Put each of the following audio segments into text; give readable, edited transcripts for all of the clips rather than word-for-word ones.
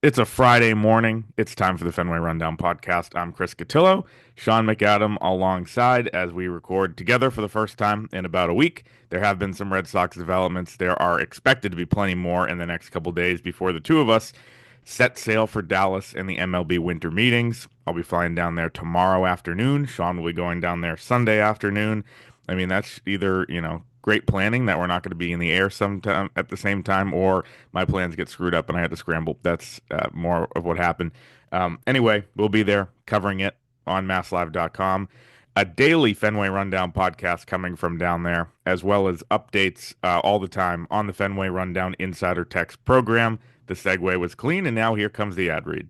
It's a Friday morning. It's time for the Fenway Rundown podcast. I'm Chris Cotillo, Sean McAdam alongside as we record together for the first time in about a week. There have been some Red Sox developments. There are expected to be plenty more in the next couple days before the two of us set sail for Dallas in the MLB winter meetings. I'll be flying down there tomorrow afternoon. Sean will be going down there Sunday afternoon. I mean, that's either, great planning that we're not going to be in the air sometime at the same time, or my plans get screwed up and I had to scramble. That's more of what happened. Anyway, we'll be there covering it on MassLive.com. A daily Fenway Rundown podcast coming from down there, as well as updates all the time on the Fenway Rundown Insider Text program. The segue was clean, and now here comes the ad read.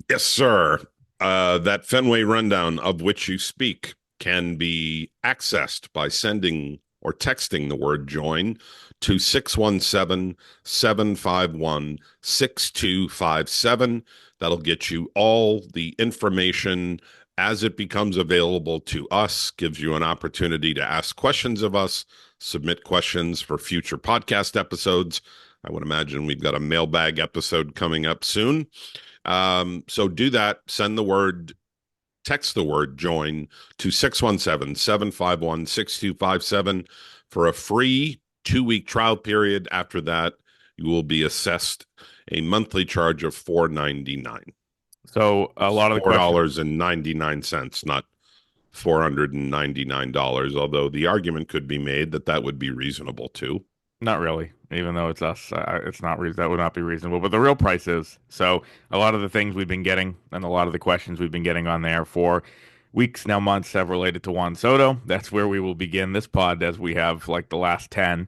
Yes, sir. That Fenway rundown of which you speak can be accessed by sending or texting the word join to 617-751-6257. That'll get you all the information as it becomes available to us, gives you an opportunity to ask questions of us, submit questions for future podcast episodes. I would imagine we've got a mailbag episode coming up soon. So do that. Text the word join to 617-751-6257 for a free 2-week trial period. After that, you will be assessed a monthly charge of $4.99. So a lot of the questions, $4.99, not $499, although the argument could be made that that would be reasonable too. not really, even though it's us, it's not that would not be reasonable. But the real price is. So a lot of the things we've been getting and a lot of the questions we've been getting on there for weeks, now months, have related to Juan Soto. That's where we will begin this pod, as we have like the last 10.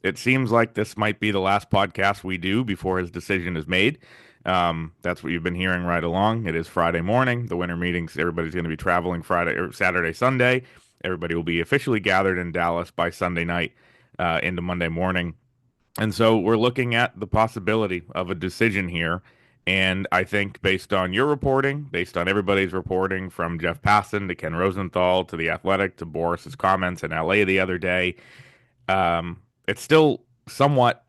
It seems like this might be the last podcast we do before his decision is made. That's what you've been hearing right along. It is Friday morning. The winter meetings, everybody's going to be traveling Friday or Saturday, Sunday. Everybody will be officially gathered in Dallas by Sunday night into Monday morning. And so we're looking at the possibility of a decision here. And I think based on your reporting, based on everybody's reporting, from Jeff Passan to Ken Rosenthal to The Athletic to Boris's comments in LA the other day, it's still somewhat,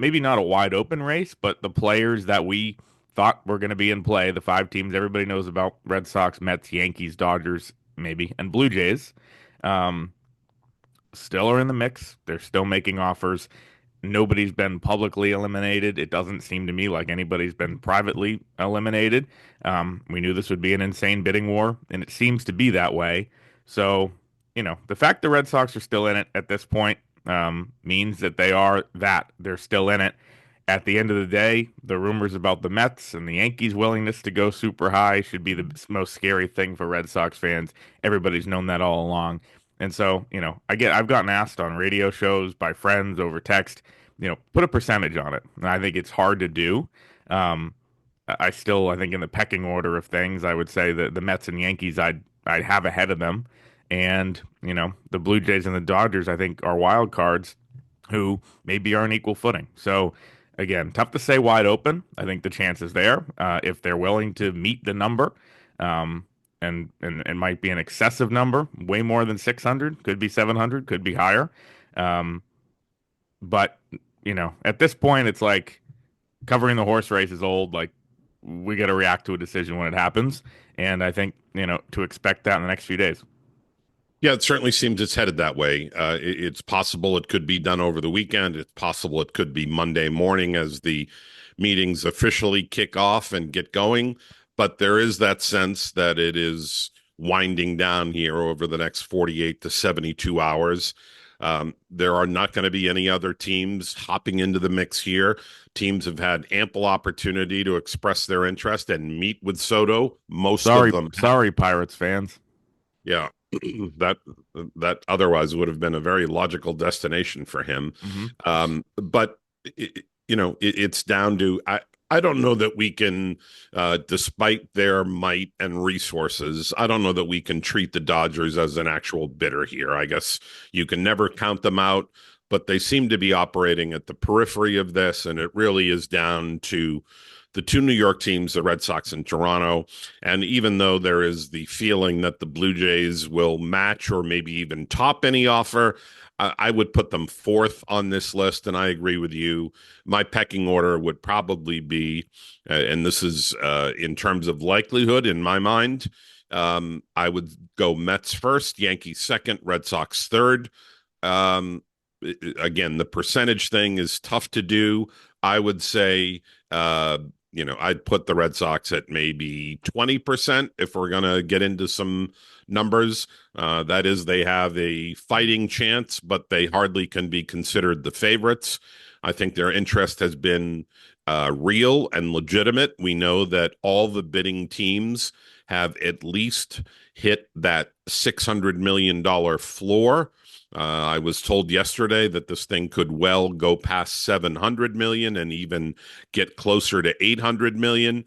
maybe not a wide open race, but the players that we thought were going to be in play, the five teams everybody knows about: Red Sox, Mets, Yankees, Dodgers, maybe, and Blue Jays, um, still are in the mix. They're still making offers. Nobody's been publicly eliminated. It doesn't seem to me like anybody's been privately eliminated. We knew this would be an insane bidding war, and it seems to be that way. So, the fact the Red Sox are still in it at this point means that they're still in it. At the end of the day, the rumors about the Mets and the Yankees' willingness to go super high should be the most scary thing for Red Sox fans. Everybody's known that all along. And so, I've gotten asked on radio shows by friends over text, put a percentage on it. And I think it's hard to do. Um, I think in the pecking order of things, I would say that the Mets and Yankees I'd have ahead of them. And, the Blue Jays and the Dodgers, I think, are wild cards who maybe are on equal footing. So, again, tough to say wide open. I think the chance is there if they're willing to meet the number. And it might be an excessive number, way more than 600, could be 700, could be higher. Um, but at this point, it's like covering the horse race is old. Like, we got to react to a decision when it happens, and I think to expect that in the next few days. Yeah, it certainly seems it's headed that way. It's possible it could be done over the weekend. It's possible it could be Monday morning as the meetings officially kick off and get going. But there is that sense that it is winding down here over the next 48 to 72 hours. There are not going to be any other teams hopping into the mix here. Teams have had ample opportunity to express their interest and meet with Soto. Most Sorry, of them. sorry, Pirates fans. Yeah. that that otherwise would have been a very logical destination for him. Mm-hmm. But it's down to I don't know that we can, despite their might and resources, I don't know that we can treat the Dodgers as an actual bidder here. I guess you can never count them out, but they seem to be operating at the periphery of this, and it really is down to the two New York teams, the Red Sox and Toronto. And even though there is the feeling that the Blue Jays will match or maybe even top any offer, I would put them fourth on this list, and I agree with you. My pecking order would probably be, and this is in terms of likelihood in my mind, I would go Mets first, Yankees second, Red Sox third. Um, Again, the percentage thing is tough to do. I would say, uh, I'd put the Red Sox at maybe 20% if we're going to get into some numbers. That is, they have a fighting chance, but they hardly can be considered the favorites. I think their interest has been real and legitimate. We know that all the bidding teams have at least hit that $600 million floor. I was told yesterday that this thing could well go past 700 million and even get closer to 800 million.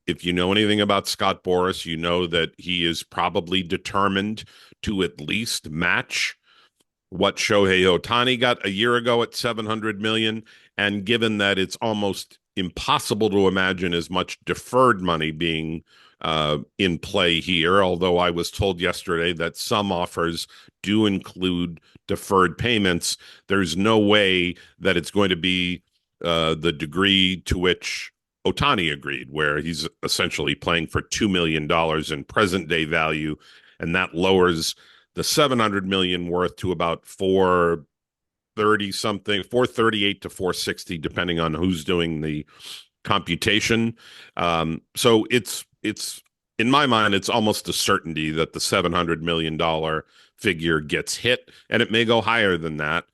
If you know anything about Scott Boras, you know that he is probably determined to at least match what Shohei Ohtani got a year ago at 700 million. And given that it's almost impossible to imagine as much deferred money being in play here, although I was told yesterday that some offers do include deferred payments, there's no way that it's going to be the degree to which Ohtani agreed, where he's essentially playing for $2 million in present day value, and that lowers the 700 million worth to about 430 something, 438 to 460, depending on who's doing the computation. So it's in my mind, it's almost a certainty that the $700 million figure gets hit, and it may go higher than that.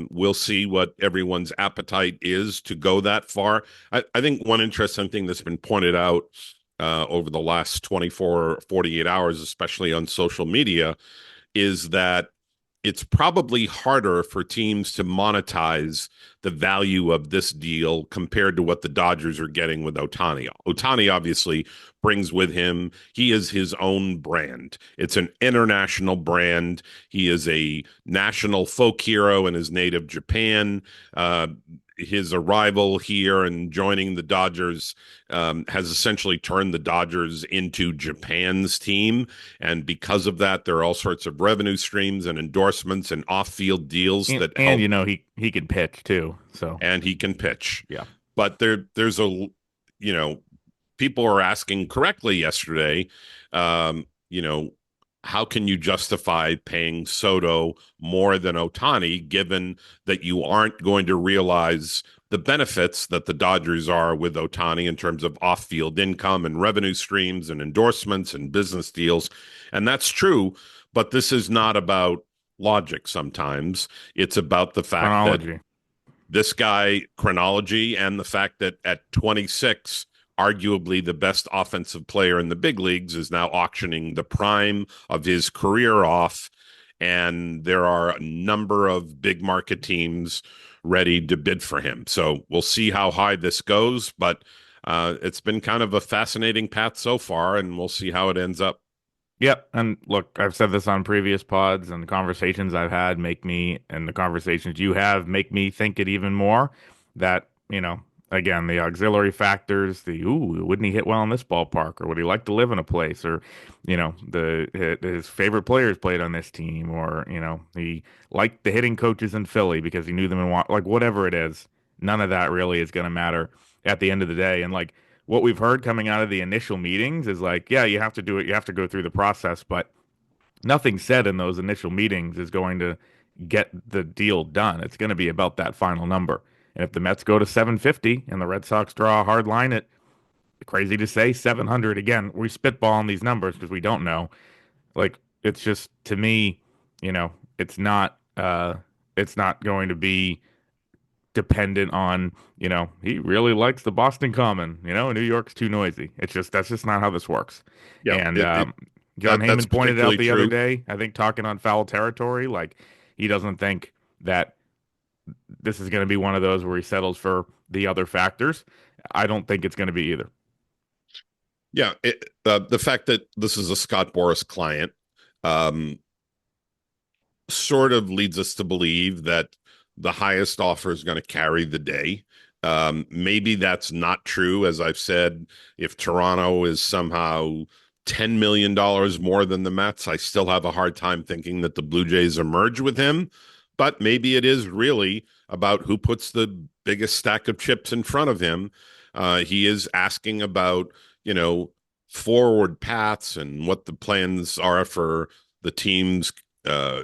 We'll see what everyone's appetite is to go that far. I think one interesting thing that's been pointed out over the last 24 48 hours, especially on social media, is that it's probably harder for teams to monetize the value of this deal compared to what the Dodgers are getting with Ohtani. Ohtani obviously brings with him, he is his own brand. It's an international brand. He is a national folk hero in his native Japan. His arrival here and joining the Dodgers has essentially turned the Dodgers into Japan's team. And because of that, there are all sorts of revenue streams and endorsements and off-field deals that And help. you know he can pitch too. So And he can pitch. yeah. But there's you know, people are asking correctly yesterday, um, you know, how can you justify paying Soto more than Ohtani, given that you aren't going to realize the benefits that the Dodgers are with Ohtani in terms of off-field income and revenue streams and endorsements and business deals? And that's true, but this is not about logic sometimes. It's about the fact that Chronology. this guy, chronology, and the fact that at 26, arguably the best offensive player in the big leagues, is now auctioning the prime of his career off. And there are a number of big market teams ready to bid for him. So we'll see how high this goes, but it's been kind of a fascinating path so far, and we'll see how it ends up. Yep. And look, I've said this on previous pods, and the conversations I've had make me, and the conversations you have make me think it even more that, again, the auxiliary factors, wouldn't he hit well in this ballpark? Or would he like to live in a place? Or, his favorite players played on this team. Or, he liked the hitting coaches in Philly because he knew them and like whatever it is, none of that really is going to matter at the end of the day. And like, what we've heard coming out of the initial meetings is like, yeah, you have to do it, you have to go through the process, but nothing said in those initial meetings is going to get the deal done. It's going to be about that final number. And if the Mets go to 750 and the Red Sox draw a hard line at, crazy to say, 700 again, we spitballing these numbers because we don't know. Like, it's just, to me, you know, it's not it's not going to be dependent on, he really likes the Boston Common, New York's too noisy. It's just, that's just not how this works. Yeah, And John that's Heyman pointed out particularly the other true. day, I think talking on foul territory, like he doesn't think that this is going to be one of those where he settles for the other factors. I don't think it's going to be either. Yeah, the fact that this is a Scott Boras client um, sort of leads us to believe that the highest offer is going to carry the day. Maybe that's not true. As I've said, if Toronto is somehow $10 million more than the Mets. I still have a hard time thinking that the Blue Jays emerge with him, but maybe it is really about who puts the biggest stack of chips in front of him. He is asking about, you know, forward paths and what the plans are for the team's uh,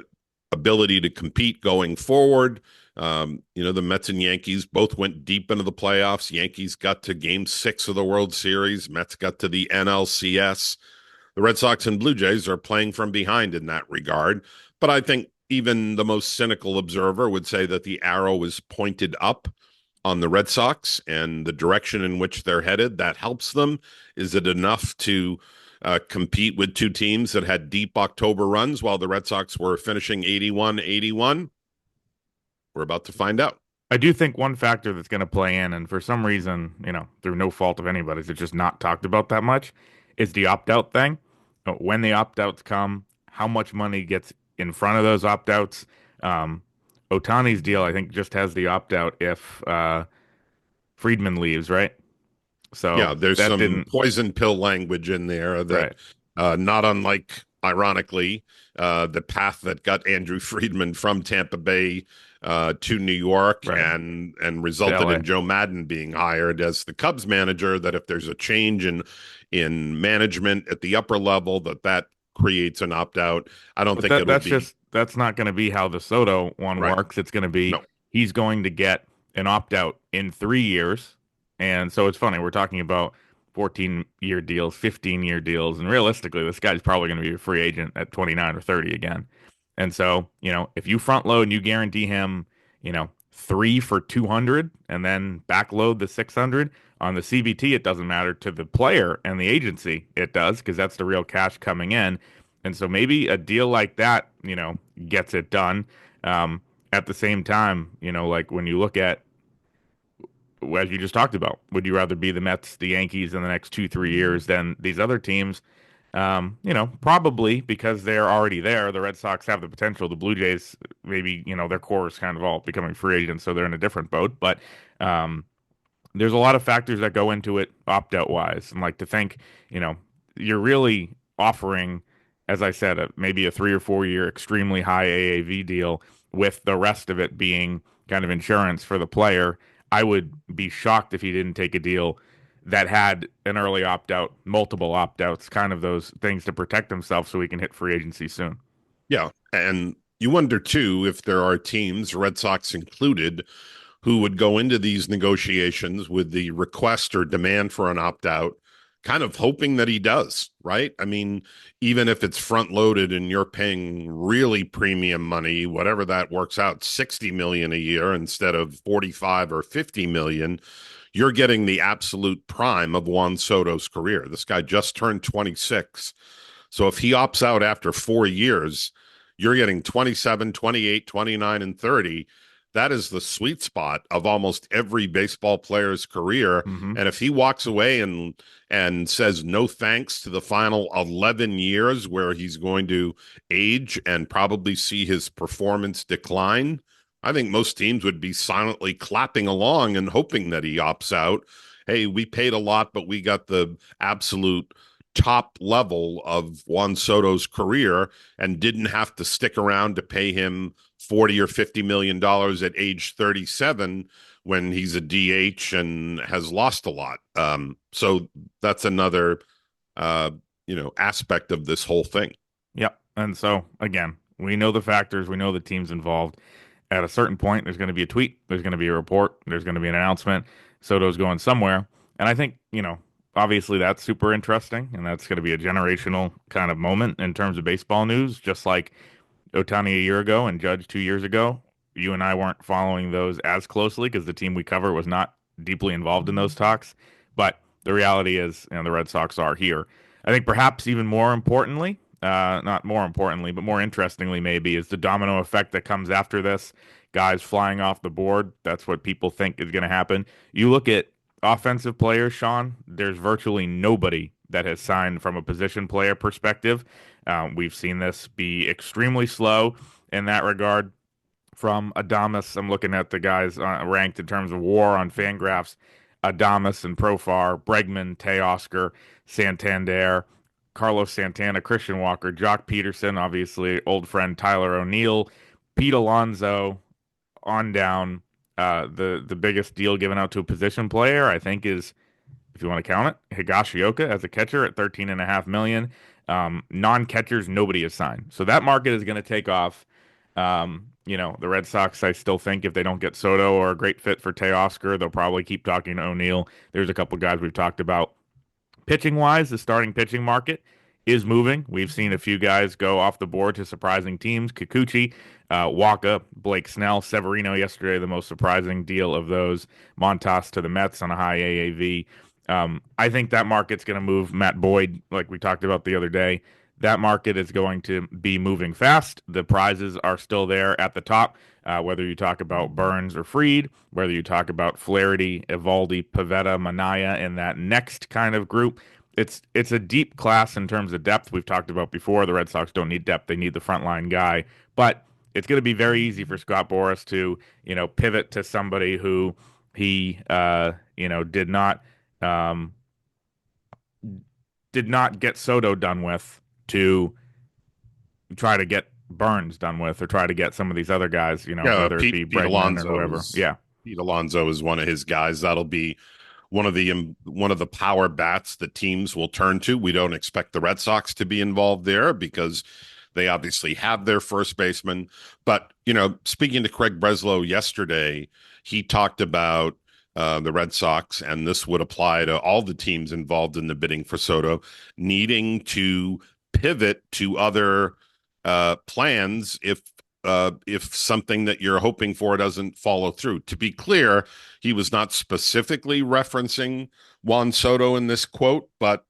ability to compete going forward. The Mets and Yankees both went deep into the playoffs. Yankees got to game 6 of the World Series. Mets got to the NLCS. The Red Sox and Blue Jays are playing from behind in that regard. But I think even the most cynical observer would say that the arrow is pointed up on the Red Sox and the direction in which they're headed. That helps them. Is it enough to compete with two teams that had deep October runs while the Red Sox were finishing 81-81? We're about to find out. I do think one factor that's going to play in, and for some reason, through no fault of anybody's, it's just not talked about that much, is the opt-out thing. When the opt-outs come, how much money gets in front of those opt-outs. Otani's deal, I think, just has the opt-out if Friedman leaves, right? So Yeah, there's that some didn't, poison pill language in there that, right. not unlike, ironically, the path that got Andrew Friedman from Tampa Bay to New York Right. and To resulted LA. in Joe Madden being hired as the Cubs manager. That if there's a change in management at the upper level, that creates an opt out. I don't But think it'll be that's not going to be how the Soto one right. works. It's going to be No, he's going to get an opt out in 3 years. And so it's funny, we're talking about 14-year deals, 15-year deals, and realistically, this guy's probably going to be a free agent at 29 or 30 again. And so, if you front load and you guarantee him, 3 for 200 and then backload the 600 on the CBT, it doesn't matter to the player and the agency. It does because that's the real cash coming in. And so maybe a deal like that, gets it done. At the same time, like when you look at, as you just talked about, would you rather be the Mets, the Yankees in the next 2, 3 years than these other teams? Probably because they're already there. The Red Sox have the potential. The Blue Jays, maybe, their core is kind of all becoming free agents, so they're in a different boat. But there's a lot of factors that go into it opt out wise. And like to think, you know, you're really offering, as I said, maybe a 3 or 4 year extremely high AAV deal with the rest of it being kind of insurance for the player. I would be shocked if he didn't take a deal that had an early opt out, multiple opt outs, kind of those things to protect himself so he can hit free agency soon. yeah, and you wonder too if there are teams, Red Sox included, who would go into these negotiations with the request or demand for an opt out, kind of hoping that he does, right? I mean, even if it's front loaded and you're paying really premium money, whatever that works out, 60 million a year instead of 45 or 50 million, you're getting the absolute prime of Juan Soto's career. This guy just turned 26. So if he opts out after 4 years, you're getting 27, 28, 29, and 30. That is the sweet spot of almost every baseball player's career. Hmm. And if he walks away and says no thanks to the final 11 years where he's going to age and probably see his performance decline, I think most teams would be silently clapping along and hoping that he opts out. Hey, we paid a lot, but we got the absolute top level of Juan Soto's career and didn't have to stick around to pay him 40 or 50 million dollars at age 37 when he's a DH and has lost a lot. So that's another aspect of this whole thing. Yep. And so, again, we know the factors, we know the teams involved. At a certain point, there's going to be a tweet, there's going to be a report, there's going to be an announcement. Soto's going somewhere. And I think, obviously that's super interesting. And that's going to be a generational kind of moment in terms of baseball news, just like Otani a year ago and Judge 2 years ago. You and I weren't following those as closely because the team we cover was not deeply involved in those talks. But the reality is, the Red Sox are here. I think perhaps even more importantly, not more importantly, but more interestingly, maybe, is the domino effect that comes after this. Guys flying off the board. That's what people think is going to happen. You look at offensive players, Sean, there's virtually nobody that has signed from a position player perspective. We've seen this be extremely slow in that regard. From Adamas, I'm looking at the guys ranked in terms of WAR on Fangraphs. Adamas and Profar, Bregman, Teoscar, Santander, Carlos Santana, Christian Walker, Jock Peterson, obviously old friend Tyler O'Neill, Pete Alonso, on down. The biggest deal given out to a position player, I think, is, if you want to count it, Higashioka as a catcher at 13.5 million. Non-catchers, nobody is signed. So that market is going to take off. The Red Sox, I still think if they don't get Soto or a great fit for Teoscar, they'll probably keep talking to O'Neill. There's a couple guys we've talked about. Pitching wise, the starting pitching market is moving. We've seen a few guys go off the board to surprising teams. Kikuchi, Waka, Blake Snell, Severino yesterday, the most surprising deal of those. Montas to the Mets on a high AAV. I think that market's going to move. Matt Boyd, like we talked about the other day, that market is going to be moving fast. The prizes are still there at the top. Whether you talk about Burns or Freed, whether you talk about Flaherty, Evaldi, Pavetta, Manaya, and that next kind of group, it's a deep class in terms of depth. We've talked about before. The Red Sox don't need depth; they need the frontline guy. But it's going to be very easy for Scott Boras to pivot to somebody who he um, did not get Soto done with to try to get Burns done with, or try to get some of these other guys, Yeah, whether it be Bregman or whoever. Yeah. Pete Alonso is one of his guys. That'll be one of the power bats that teams will turn to. We don't expect the Red Sox to be involved there because they obviously have their first baseman. But speaking to Craig Breslow yesterday, he talked about the Red Sox, and this would apply to all the teams involved in the bidding for Soto, needing to pivot to other plans if something that you're hoping for doesn't follow through. To be clear, he was not specifically referencing Juan Soto in this quote, but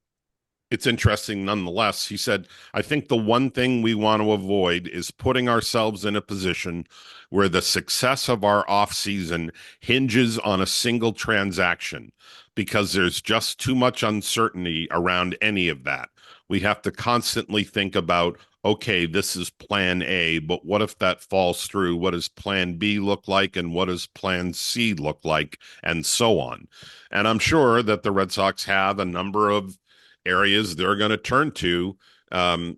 it's interesting nonetheless. He said, I think the one thing we want to avoid is putting ourselves in a position where the success of our offseason hinges on a single transaction because there's just too much uncertainty around any of that. We have to constantly think about, okay, this is plan A, but what if that falls through? What does plan B look like? And what does plan C look like? And so on. And I'm sure that the Red Sox have a number of areas they're going to turn to. I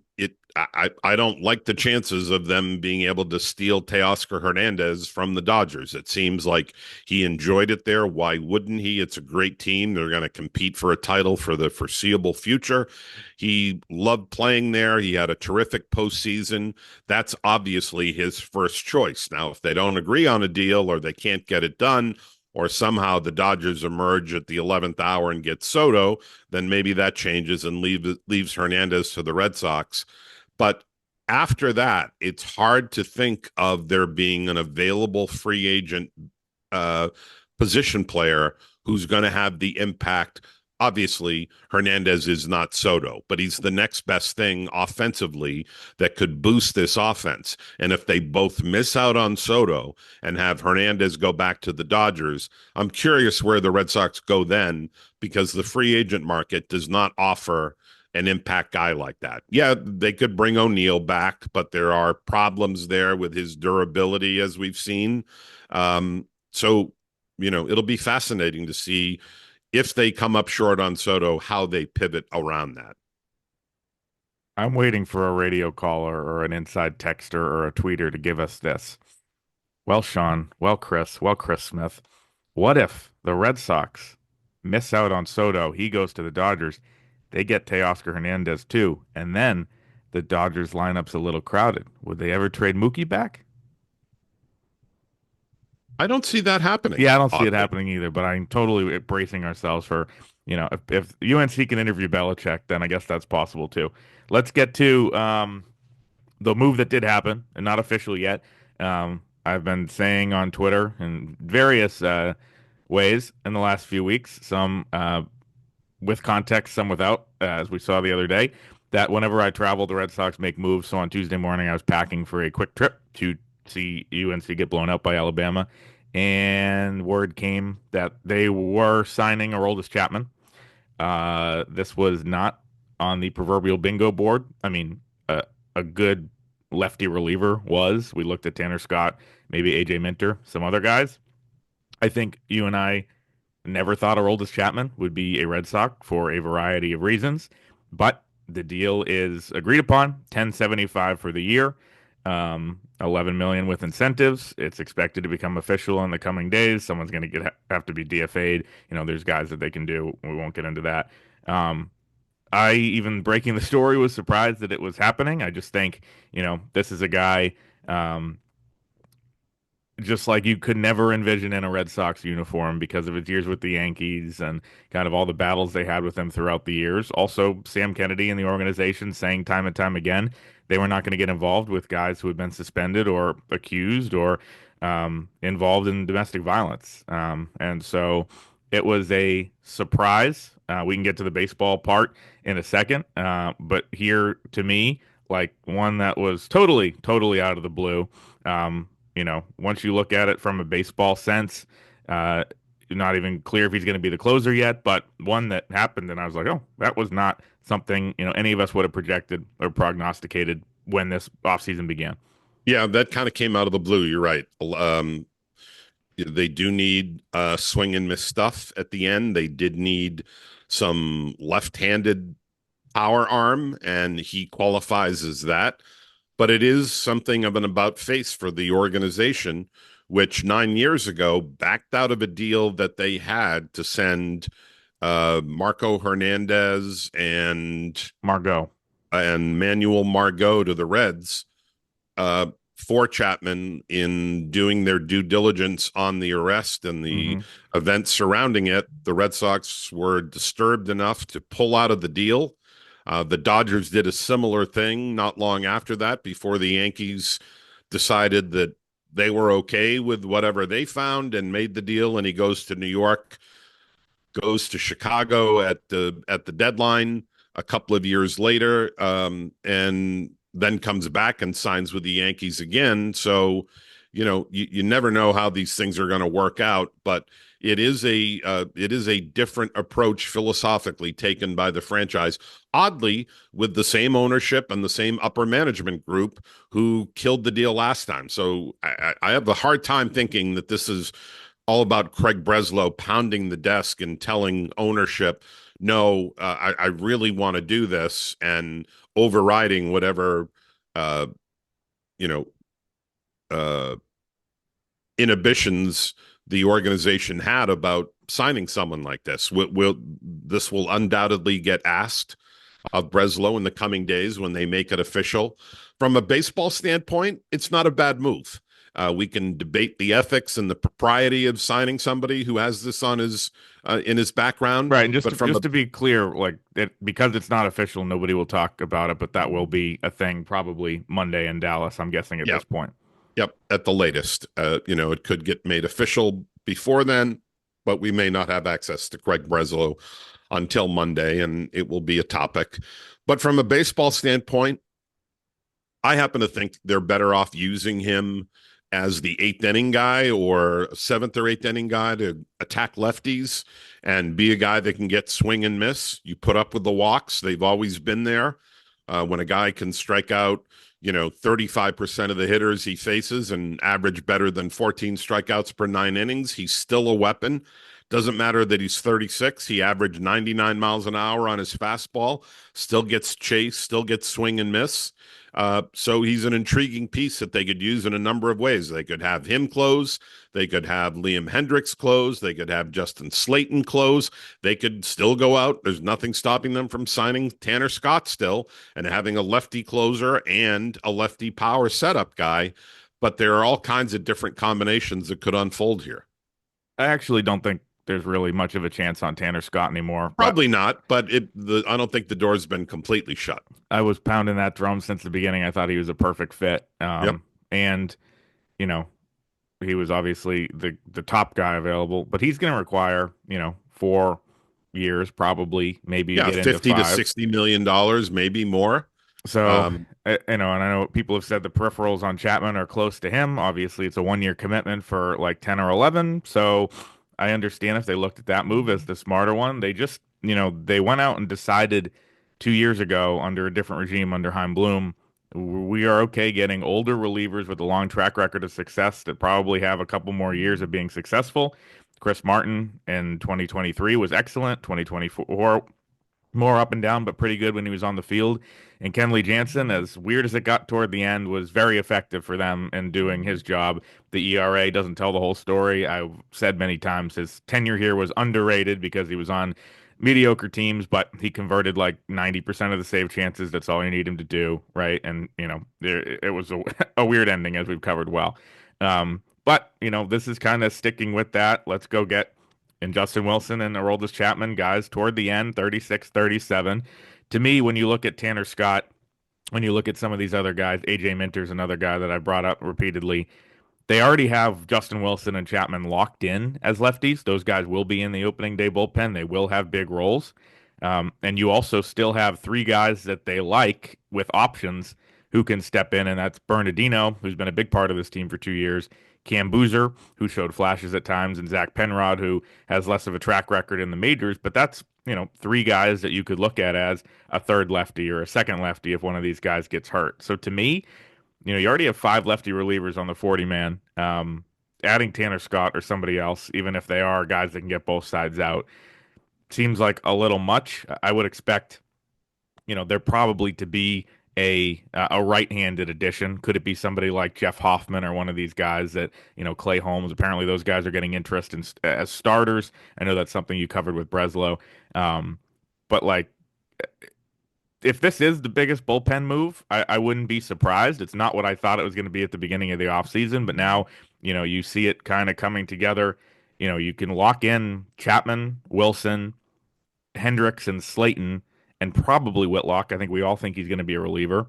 don't like the chances of them being able to steal Teoscar Hernandez from the Dodgers. It seems like he enjoyed it there. Why wouldn't he? It's a great team. They're going to compete for a title for the foreseeable future. He loved playing there. He had a terrific postseason. That's obviously his first choice. Now, if they don't agree on a deal or they can't get it done, or somehow the Dodgers emerge at the 11th hour and get Soto, then maybe that changes and leaves Hernandez to the Red Sox. But after that, it's hard to think of there being an available free agent position player who's going to have the impact. Obviously, Hernandez is not Soto, but he's the next best thing offensively that could boost this offense. And if they both miss out on Soto and have Hernandez go back to the Dodgers, I'm curious where the Red Sox go then, because the free agent market does not offer an impact guy like that. Yeah, they could bring O'Neill back, but there are problems there with his durability, as we've seen. So, it'll be fascinating to see if they come up short on Soto, how they pivot around that. I'm waiting for a radio caller or an inside texter or a tweeter to give us this. Well, Sean, Chris Smith, what if the Red Sox miss out on Soto? He goes to the Dodgers. They get Teoscar Hernandez too. And then the Dodgers lineup's a little crowded. Would they ever trade Mookie back? I don't see that happening. Yeah, I don't see it Oddly. happening either, but I'm totally bracing ourselves for, if UNC can interview Belichick, then I guess that's possible too. Let's get to the move that did happen and not official yet. I've been saying on Twitter in various ways in the last few weeks, some with context, some without, as we saw the other day, that whenever I travel, the Red Sox make moves. So on Tuesday morning, I was packing for a quick trip to see UNC get blown out by Alabama, and word came that they were signing Aroldis Chapman. This was not on the proverbial bingo board. I mean, a good lefty reliever was. We looked at Tanner Scott, maybe AJ Minter, some other guys. I think you and I never thought Aroldis Chapman would be a Red Sox for a variety of reasons, but The deal is agreed upon, 1075 for the year, 11 million with incentives. It's expected to become official in the coming days. Someone's going to have to be DFA'd. There's guys that they can do. We won't get into that. I even breaking the story was surprised that it was happening. I just think, this is a guy. Um, just like you could never envision in a Red Sox uniform because of his years with the Yankees and kind of all the battles they had with him throughout the years. Also, Sam Kennedy and the organization saying time and time again they were not going to get involved with guys who had been suspended or accused or involved in domestic violence. And so it was a surprise. We can get to the baseball part in a second. But here, to me, like one that was totally, totally out of the blue. Once you look at it from a baseball sense, uh, not even clear if he's going to be the closer yet, but one that happened, and I was like, oh, that was not something, any of us would have projected or prognosticated when this offseason began. Yeah, that kind of came out of the blue. You're right. They do need swing and miss stuff at the end. They did need some left-handed power arm, and he qualifies as that. But it is something of an about face for the organization, which 9 years ago backed out of a deal that they had to send Marco Hernandez Margot. and Manuel Margot to the Reds uh, for Chapman in doing their due diligence on the arrest and the Hmm. events surrounding it. The Red Sox were disturbed enough to pull out of the deal. The Dodgers did a similar thing not long after that, before the Yankees decided that they were okay with whatever they found and made the deal. And he goes to New York, goes to Chicago at the deadline a couple of years later, and then comes back and signs with the Yankees again. So, you never know how these things are going to work out, but it is a different approach philosophically taken by the franchise. Oddly, with the same ownership and the same upper management group who killed the deal last time. So I have a hard time thinking that this is all about Craig Breslow pounding the desk and telling ownership, no, I really want to do this, and overriding whatever, uh, you know, uh, inhibitions the organization had about signing someone like this. This will undoubtedly get asked of Breslow in the coming days when they make it official. From a baseball standpoint, it's not a bad move. We can debate the ethics and the propriety of signing somebody who has this on his in his background, Right, and just but to, from a just to be clear, like because it's not official, nobody will talk about it, but that will be a thing probably Monday in Dallas, I'm guessing at yeah, this point. yep, at the latest. It could get made official before then, but we may not have access to Craig Breslow until Monday, and it will be a topic. But from a baseball standpoint, I happen to think they're better off using him as the eighth inning guy or seventh or eighth inning guy to attack lefties and be a guy that can get swing and miss. You put up with the walks, they've always been there. When a guy can strike out, 35% of the hitters he faces and average better than 14 strikeouts per 9 innings, he's still a weapon. Doesn't matter that he's 36. He averaged 99 miles an hour on his fastball, still gets chased, still gets swing and miss. So he's an intriguing piece that they could use in a number of ways. They could have him close. They could have Liam Hendricks close. They could have Justin Slayton close. They could still go out. There's nothing stopping them from signing Tanner Scott still and having a lefty closer and a lefty power setup guy. But there are all kinds of different combinations that could unfold here. I actually don't think there's really much of a chance on Tanner Scott anymore, but Probably not, but I don't think the door's been completely shut. I was pounding that drum since the beginning. I thought he was a perfect fit. Yep. And you know, he was obviously the top guy available, but he's going to require, 4 years probably, maybe Yeah, get into 50 to five. 60 million dollars, maybe more. So, Um, and I know people have said the peripherals on Chapman are close to him. Obviously, it's a 1 year commitment for like 10 or 11. So I understand if they looked at that move as the smarter one. They just, they went out and decided 2 years ago under a different regime under Heim Bloom, we are okay getting older relievers with a long track record of success that probably have a couple more years of being successful. Chris Martin in 2023 was excellent. 2024 more up and down, but pretty good when he was on the field. And Kenley Jansen, as weird as it got toward the end, was very effective for them in doing his job. The ERA doesn't tell the whole story. I've said many times his tenure here was underrated because he was on mediocre teams, but he converted like 90% of the save chances. That's all you need him to do, right? And, it was a weird ending, as we've covered well. But, this is kind of sticking with that. Let's go get and Justin Wilson and Aroldis Chapman, guys, toward the end, 36, 37. To me, when you look at Tanner Scott, when you look at some of these other guys, AJ Minter's another guy that I brought up repeatedly. They already have Justin Wilson and Chapman locked in as lefties. Those guys will be in the opening day bullpen. They will have big roles. And you also still have three guys that they like with options who can step in, and that's Bernardino, who's been a big part of this team for 2 years, Cam Boozer, who showed flashes at times, and Zach Penrod, who has less of a track record in the majors. But that's, three guys that you could look at as a third lefty or a second lefty if one of these guys gets hurt. So to me, you already have five lefty relievers on the 40 man. Adding Tanner Scott or somebody else, even if they are guys that can get both sides out, seems like a little much. I would expect, there probably to be a right-handed addition. Could it be somebody like Jeff Hoffman or one of these guys that, Clay Holmes? Apparently, those guys are getting interest in as starters. I know that's something you covered with Breslow. But like, if this is the biggest bullpen move, I wouldn't be surprised. It's not what I thought it was going to be at the beginning of the offseason, but now, you see it kind of coming together. You can lock in Chapman, Wilson, Hendricks, and Slayton, and probably Whitlock. I think we all think he's going to be a reliever.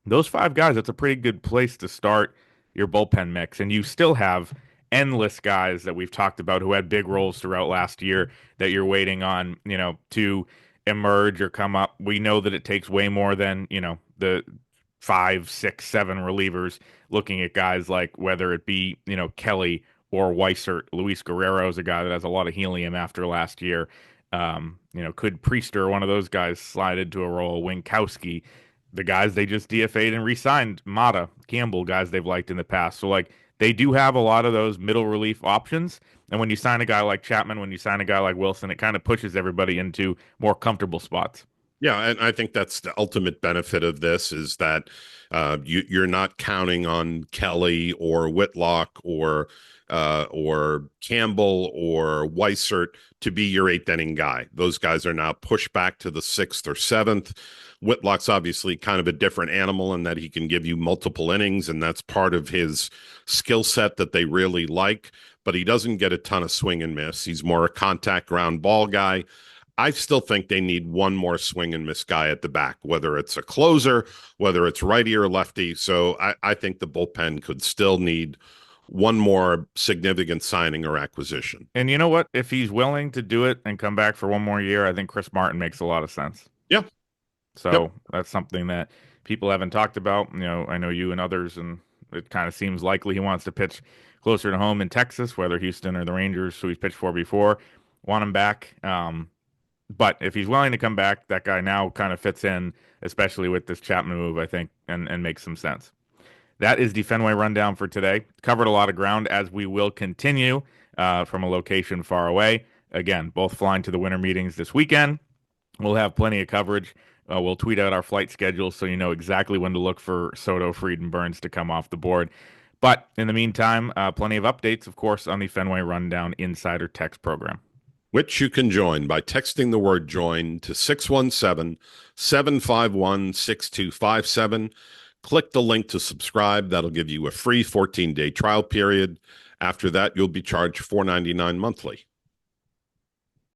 Those five guys, that's a pretty good place to start your bullpen mix. And you still have endless guys that we've talked about who had big roles throughout last year that you're waiting on, to emerge or come up. We know that it takes way more than, the five, six, seven relievers looking at guys like whether it be, Kelly or Weissert. Luis Guerrero is a guy that has a lot of helium after last year. Could Priester, one of those guys, slide into a role? Winkowski, the guys they just DFA'd and re-signed, Mata, Campbell, guys they've liked in the past. So like they do have a lot of those middle relief options. And when you sign a guy like Chapman, when you sign a guy like Wilson, it kind of pushes everybody into more comfortable spots. Yeah, and I think that's the ultimate benefit of this is that you're not counting on Kelly or Whitlock or Campbell or Weissert to be your eighth inning guy. Those guys are now pushed back to the sixth or seventh. Whitlock's obviously kind of a different animal in that he can give you multiple innings, and that's part of his skill set that they really like. But he doesn't get a ton of swing and miss. He's more a contact ground ball guy. I still think they need one more swing and miss guy at the back, whether it's a closer, whether it's righty or lefty. So I think the bullpen could still need one more significant signing or acquisition. And you know what? If he's willing to do it and come back for one more year, I think Chris Martin makes a lot of sense. Yeah. So Yep. that's something that people haven't talked about. I know you and others, and it kind of seems likely he wants to pitch closer to home in Texas, whether Houston or the Rangers, who he's pitched for before, want him back. But if he's willing to come back, that guy now kind of fits in, especially with this Chapman move, I think, and makes some sense. That is the Fenway rundown for today. Covered a lot of ground, as we will continue from a location far away. Again, both flying to the winter meetings this weekend. We'll have plenty of coverage. We'll tweet out our flight schedules so you know exactly when to look for Soto, Fried, and Burns to come off the board. But in the meantime, plenty of updates, of course, on the Fenway Rundown Insider Text program. Which you can join by texting the word join to 617-751-6257. Click the link to subscribe. That'll give you a free 14-day trial period. After that, you'll be charged $4.99 monthly.